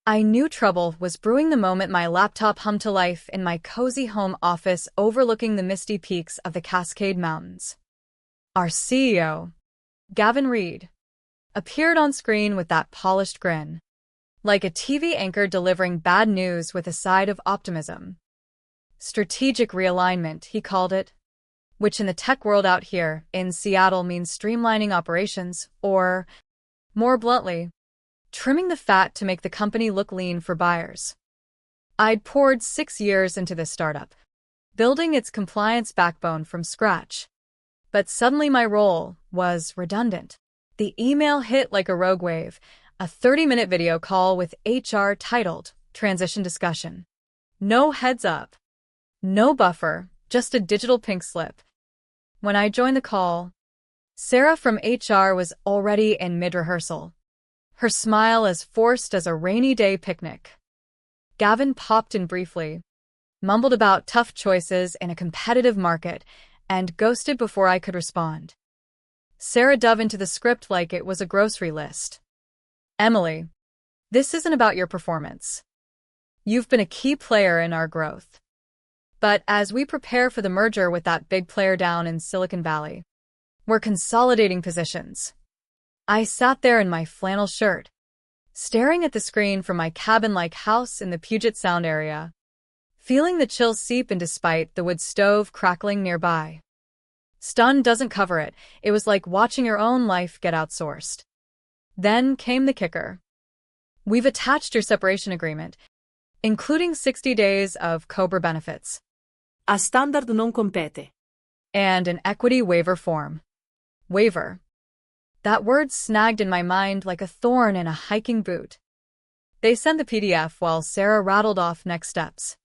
I knew trouble was brewing the moment my laptop hummed to life in my cozy home office overlooking the misty peaks of the Cascade Mountains. Our CEO, Gavin Reed, appeared on screen with that polished grin, like a TV anchor delivering bad news with a side of optimism. Strategic realignment, he called it, which in the tech world out here in Seattle means streamlining operations or, more bluntly, trimming the fat to make the company look lean for buyers. I'd poured 6 years into this startup, building its compliance backbone from scratch. But suddenly my role was redundant. The email hit like a rogue wave, a 30-minute video call with HR titled Transition Discussion. No heads up. No buffer, just a digital pink slip. When I joined the call, Sarah from HR was already in mid-rehearsal, her smile as forced as a rainy day picnic. Gavin popped in briefly, mumbled about tough choices in a competitive market, and ghosted before I could respond. Sarah dove into the script like it was a grocery list. Emily, this isn't about your performance. You've been a key player in our growth. But as we prepare for the merger with that big player down in Silicon Valley, we're consolidating positions. I sat there in my flannel shirt, staring at the screen from my cabin-like house in the Puget Sound area, feeling the chills seep in despite the wood stove crackling nearby. Stun doesn't cover it. It was like watching your own life get outsourced. Then came the kicker. We've attached your separation agreement, including 60 days of COBRA benefits. A standard non compete. And an equity waiver form. Waiver. That word snagged in my mind like a thorn in a hiking boot. They sent the PDF while Sarah rattled off next steps,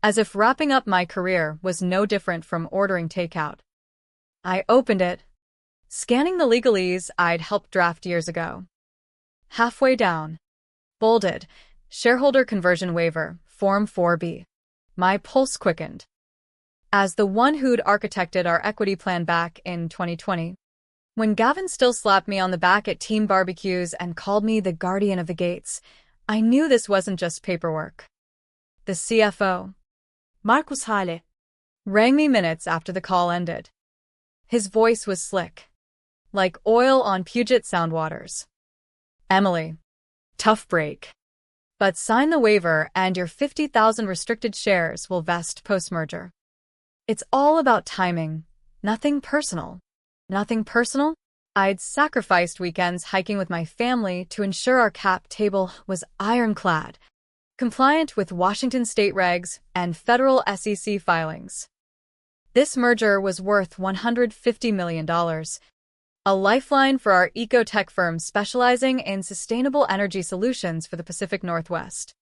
as if wrapping up my career was no different from ordering takeout. I opened it, scanning the legalese I'd helped draft years ago. Halfway down, bolded, Shareholder Conversion Waiver, Form 4B. My pulse quickened. As the one who'd architected our equity plan back in 2020, when Gavin still slapped me on the back at team barbecues and called me the guardian of the gates, I knew this wasn't just paperwork. The CFO, Markus Halle, rang me minutes after the call ended. His voice was slick, like oil on Puget Sound waters. Emily, tough break. But sign the waiver and your 50,000 restricted shares will vest post-merger. It's all about timing, nothing personal. Nothing personal? I'd sacrificed weekends hiking with my family to ensure our cap table was ironclad, compliant with Washington state regs and federal SEC filings. This merger was worth $150 million, a lifeline for our eco-tech firm specializing in sustainable energy solutions for the Pacific Northwest.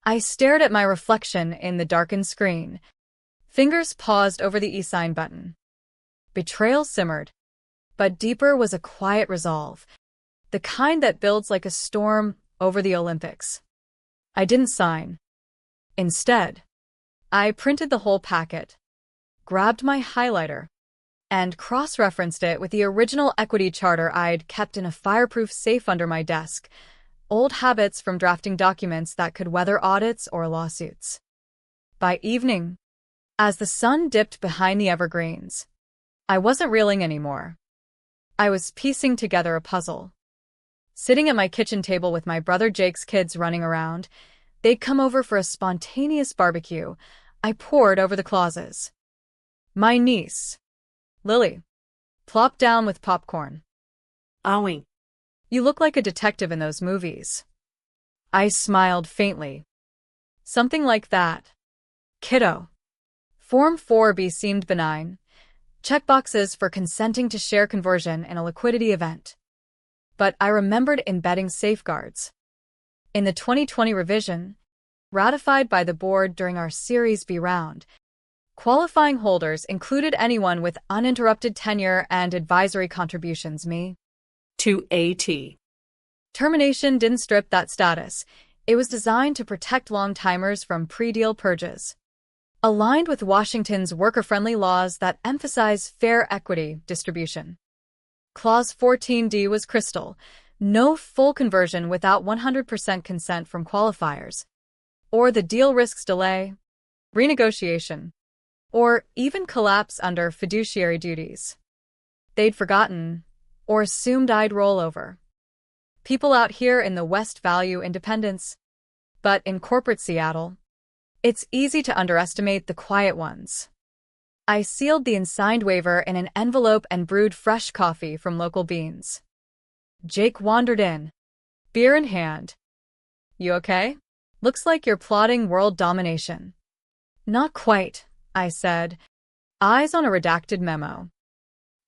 I stared at my reflection in the darkened screen. Fingers paused over the e-sign button. Betrayal simmered, but deeper was a quiet resolve, the kind that builds like a storm over the Olympics. I didn't sign. Instead, I printed the whole packet, grabbed my highlighter, and cross-referenced it with the original equity charter I'd kept in a fireproof safe under my desk, old habits from drafting documents that could weather audits or lawsuits. By evening, as the sun dipped behind the evergreens, I wasn't reeling anymore. I was piecing together a puzzle. Sitting at my kitchen table with my brother Jake's kids running around, they'd come over for a spontaneous barbecue. I pored over the clauses. My niece, Lily, plopped down with popcorn. Awing. You look like a detective in those movies. I smiled faintly. Something like that. Kiddo. Form 4B seemed benign. Checkboxes for consenting to share conversion in a liquidity event. But I remembered embedding safeguards. In the 2020 revision, ratified by the board during our Series B round, qualifying holders included anyone with uninterrupted tenure and advisory contributions, me. To AT. Termination didn't strip that status. It was designed to protect long-timers from pre-deal purges. Aligned with Washington's worker-friendly laws that emphasize fair equity distribution. Clause 14D was crystal. No full conversion without 100% consent from qualifiers. Or the deal risks delay, renegotiation, or even collapse under fiduciary duties. They'd forgotten, or assumed I'd roll over. People out here in the West value independence, but in corporate Seattle, it's easy to underestimate the quiet ones. I sealed the Unsigned waiver in an envelope and brewed fresh coffee from local beans. Jake wandered in, beer in hand. "You okay? Looks like you're plotting world domination." "Not quite," I said, eyes on a redacted memo.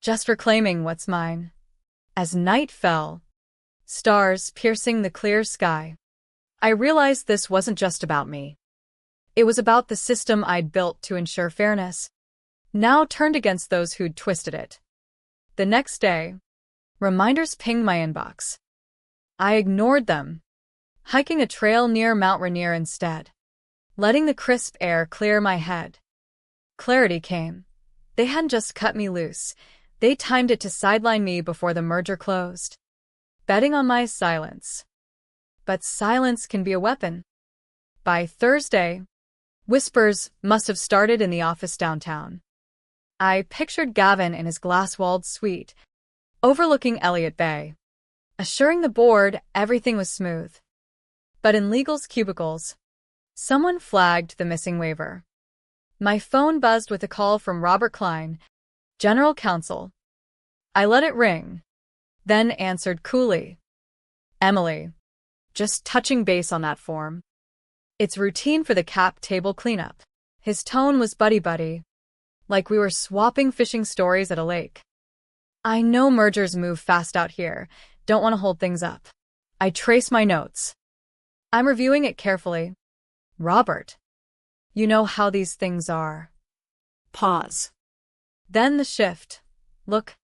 "Just reclaiming what's mine." As night fell, stars piercing the clear sky, I realized this wasn't just about me. It was about the system I'd built to ensure fairness, now turned against those who'd twisted it. The next day, reminders pinged my inbox. I ignored them, hiking a trail near Mount Rainier instead, letting the crisp air clear my head. Clarity came. They hadn't just cut me loose, they timed it to sideline me before the merger closed, betting on my silence. But silence can be a weapon. By Thursday, whispers must have started in the office downtown. I pictured Gavin in his glass-walled suite, overlooking Elliott Bay, assuring the board everything was smooth. But in legal's cubicles, someone flagged the missing waiver. My phone buzzed with a call from Robert Klein, General Counsel. I let it ring, then answered coolly. "Emily, just touching base on that form. It's routine for the cap table cleanup." His tone was buddy-buddy, like we were swapping fishing stories at a lake. "I know mergers move fast out here, don't want to hold things up." I trace my notes. "I'm reviewing it carefully." "Robert, you know how these things are." Pause. Then the shift. "Look,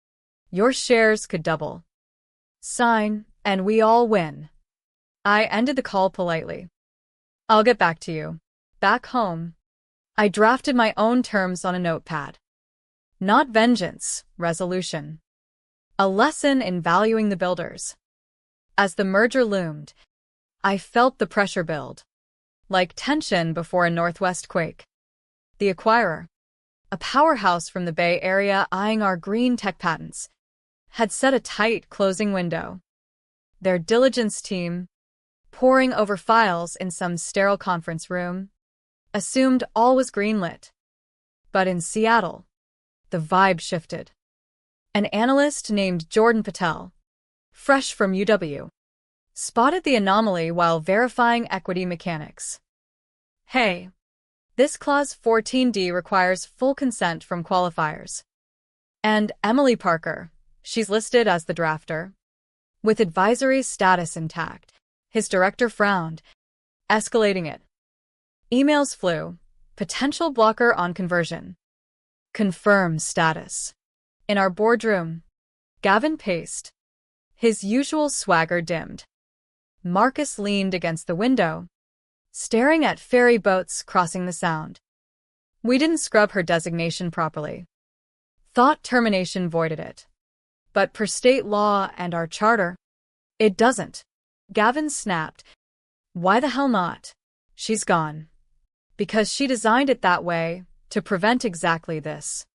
your shares could double. Sign, and we all win." I ended the call politely. "I'll get back to you." Back home, I drafted my own terms on a notepad. Not vengeance, resolution. A lesson in valuing the builders. As the merger loomed, I felt the pressure build, like tension before a northwest quake. The acquirer, a powerhouse from the Bay Area eyeing our green tech patents, had set a tight closing window. Their diligence team, poring over files in some sterile conference room, assumed all was greenlit. But in Seattle, the vibe shifted. An analyst named Jordan Patel, fresh from UW, spotted the anomaly while verifying equity mechanics. "Hey, this Clause 14D requires full consent from qualifiers." And Emily Parker, she's listed as the drafter, with advisory status intact. His director frowned, escalating it. Emails flew. Potential blocker on conversion. Confirm status. In our boardroom, Gavin paced. His usual swagger dimmed. Marcus leaned against the window, staring at ferry boats crossing the Sound. We didn't scrub her designation properly. Thought termination voided it. But per state law and our charter, it doesn't. Gavin snapped. "Why the hell not? She's gone." "Because she designed it that way, to prevent exactly this.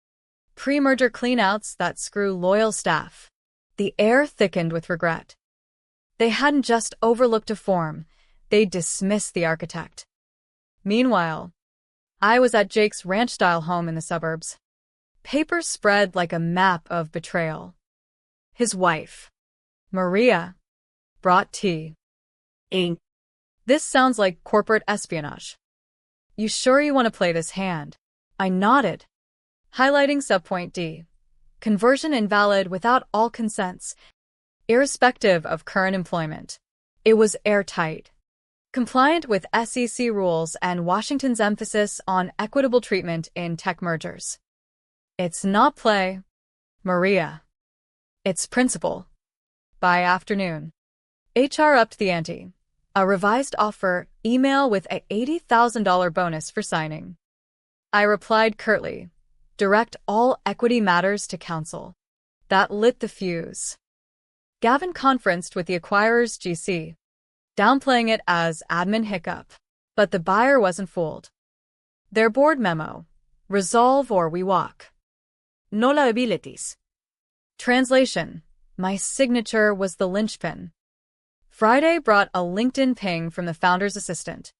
Pre-merger cleanouts that screw loyal staff." The air thickened with regret. They hadn't just overlooked a form, they'd dismissed the architect. Meanwhile, I was at Jake's ranch-style home in the suburbs. Papers spread like a map of betrayal. His wife, Maria, brought tea. Ink. "This sounds like corporate espionage. You sure you want to play this hand?" I nodded, highlighting subpoint D. Conversion invalid without all consents, irrespective of current employment. It was airtight, compliant with SEC rules and Washington's emphasis on equitable treatment in tech mergers. It's not play, Maria. It's principle. By afternoon, HR upped the ante. A revised offer, email with a $80,000 bonus for signing. I replied curtly, "Direct all equity matters to counsel." That lit the fuse. Gavin conferenced with the acquirer's GC, downplaying it as admin hiccup. But the buyer wasn't fooled. Their board memo: resolve or we walk. No liabilities. Translation: my signature was the linchpin. Friday brought a LinkedIn ping from the founder's assistant,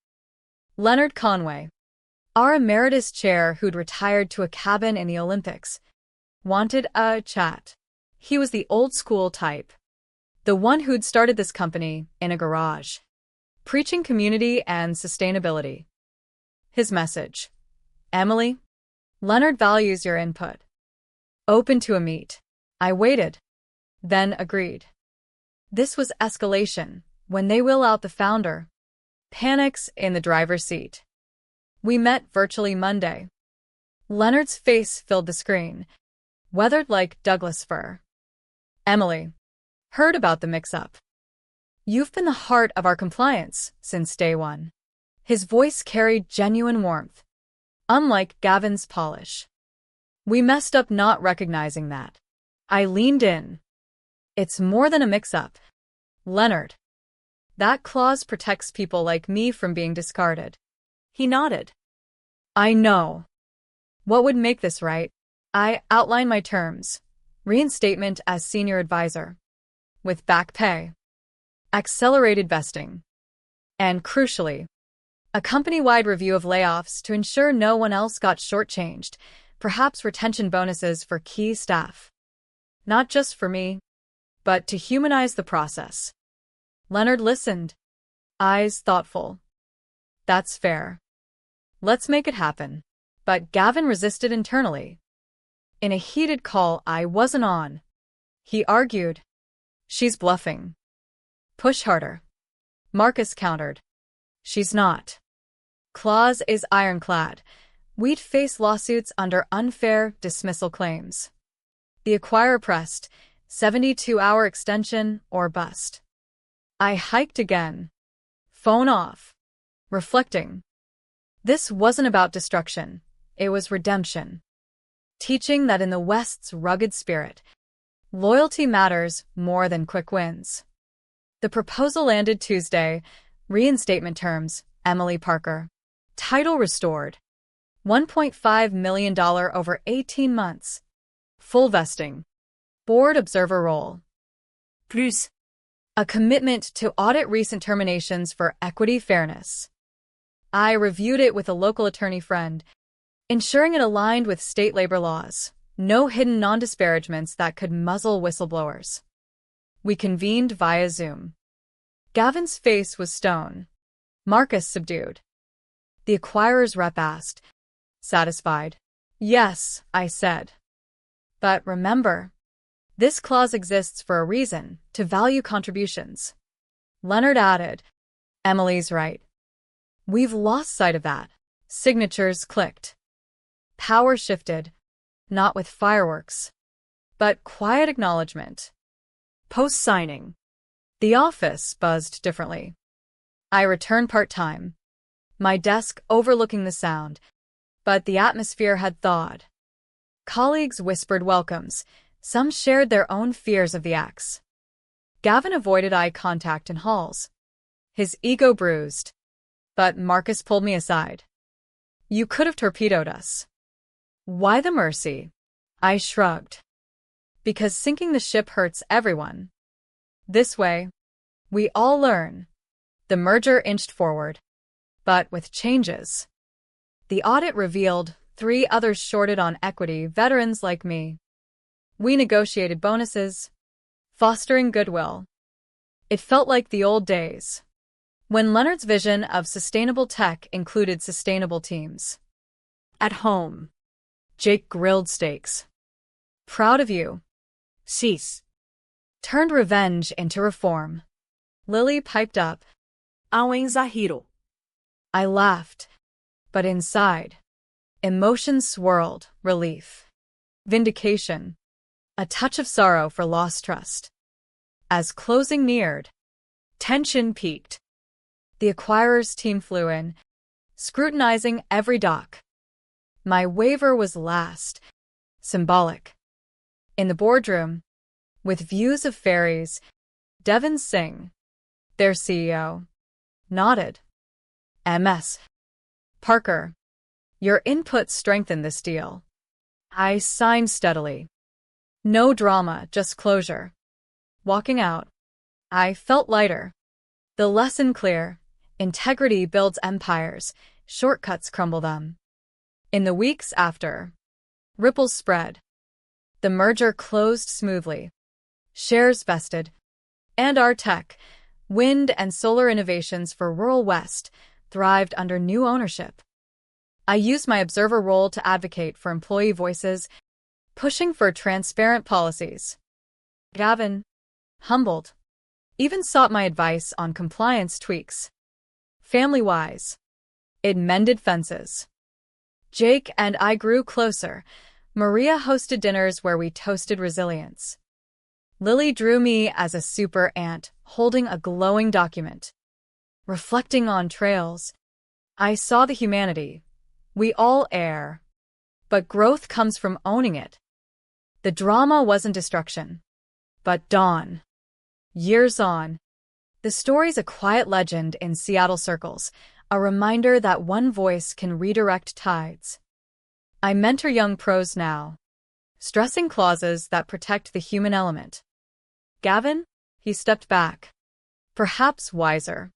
Leonard Conway, our emeritus chair who'd retired to a cabin in the Olympics, wanted a chat. He was the old-school type, the one who'd started this company in a garage, preaching community and sustainability. His message: Emily, Leonard values your input. Open to a meet. I waited, then agreed. This was escalation. When they wheel out the founder, panics in the driver's seat. We met virtually Monday. Leonard's face filled the screen, weathered like Douglas fir. Emily, heard about the mix-up. You've been the heart of our compliance since day one. His voice carried genuine warmth, unlike Gavin's polish. We messed up not recognizing that. I leaned in. It's more than a mix-up, Leonard. That clause protects people like me from being discarded. He nodded. I know. What would make this right? I outlined my terms. Reinstatement as senior advisor, with back pay, accelerated vesting, and crucially, a company-wide review of layoffs to ensure no one else got shortchanged, perhaps retention bonuses for key staff. Not just for me, but to humanize the process. Leonard listened, eyes thoughtful. That's fair. Let's make it happen. But Gavin resisted internally. In a heated call I wasn't on, he argued, she's bluffing. Push harder. Marcus countered. She's not. Clause is ironclad. We'd face lawsuits under unfair dismissal claims. The acquirer pressed, 72-hour extension or bust. I hiked again. Phone off. Reflecting. This wasn't about destruction. It was redemption. Teaching that in the West's rugged spirit, loyalty matters more than quick wins. The proposal landed Tuesday. Reinstatement terms: Emily Parker. Title restored. $1.5 million over 18 months. Full vesting. Board observer role. Plus. A commitment to audit recent terminations for equity fairness. I reviewed it with a local attorney friend, ensuring it aligned with state labor laws. No hidden non-disparagements that could muzzle whistleblowers. We convened via Zoom. Gavin's face was stone. Marcus subdued. The acquirer's rep asked, satisfied. Yes, I said. But remember, this clause exists for a reason, to value contributions. Leonard added, Emily's right. We've lost sight of that. Signatures clicked. Power shifted, not with fireworks, but quiet acknowledgement. Post-signing, the office buzzed differently. I returned part-time, my desk overlooking the sound, but the atmosphere had thawed. Colleagues whispered welcomes. Some shared their own fears of the axe. Gavin avoided eye contact in halls, his ego bruised. But Marcus pulled me aside. You could have torpedoed us. Why the mercy? I shrugged. Because sinking the ship hurts everyone. This way, we all learn. The merger inched forward, but with changes. The audit revealed 3 others shorted on equity, veterans like me. We negotiated bonuses, fostering goodwill. It felt like the old days, when Leonard's vision of sustainable tech included sustainable teams. At home, Jake grilled steaks. Proud of you. Sis. Turned revenge into reform. Lily piped up. Ao exagero. I laughed, but inside, emotions swirled, relief, vindication, a touch of sorrow for lost trust. As closing neared, tension peaked. The acquirer's team flew in, scrutinizing every doc. My waiver was last, symbolic. In the boardroom, with views of fairies. Devon Singh, their CEO, nodded. MS. Parker, your input strengthened this deal. I signed steadily. No drama, just closure. Walking out, I felt lighter. The lesson clear: integrity builds empires, shortcuts crumble them. In the weeks after, ripples spread. The merger closed smoothly. Shares vested. And our tech, wind and solar innovations for rural West, thrived under new ownership. I used my observer role to advocate for employee voices, pushing for transparent policies. Gavin, humbled, even sought my advice on compliance tweaks. Family-wise, it mended fences. Jake and I grew closer. Maria hosted dinners where we toasted resilience. Lily drew me as a super aunt, holding a glowing document. Reflecting on trails, I saw the humanity. We all err, but growth comes from owning it. The drama wasn't destruction, but dawn. Years on, the story's a quiet legend in Seattle circles, a reminder that one voice can redirect tides. I mentor young pros now, stressing clauses that protect the human element. Gavin? He stepped back, perhaps wiser.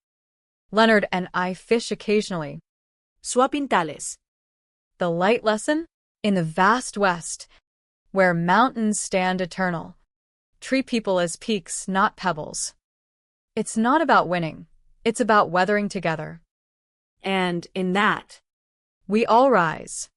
Leonard and I fish occasionally. Suapintales. The light lesson? In the vast West, where mountains stand eternal, treat people as peaks, not pebbles. It's not about winning, it's about weathering together. And in that, we all rise.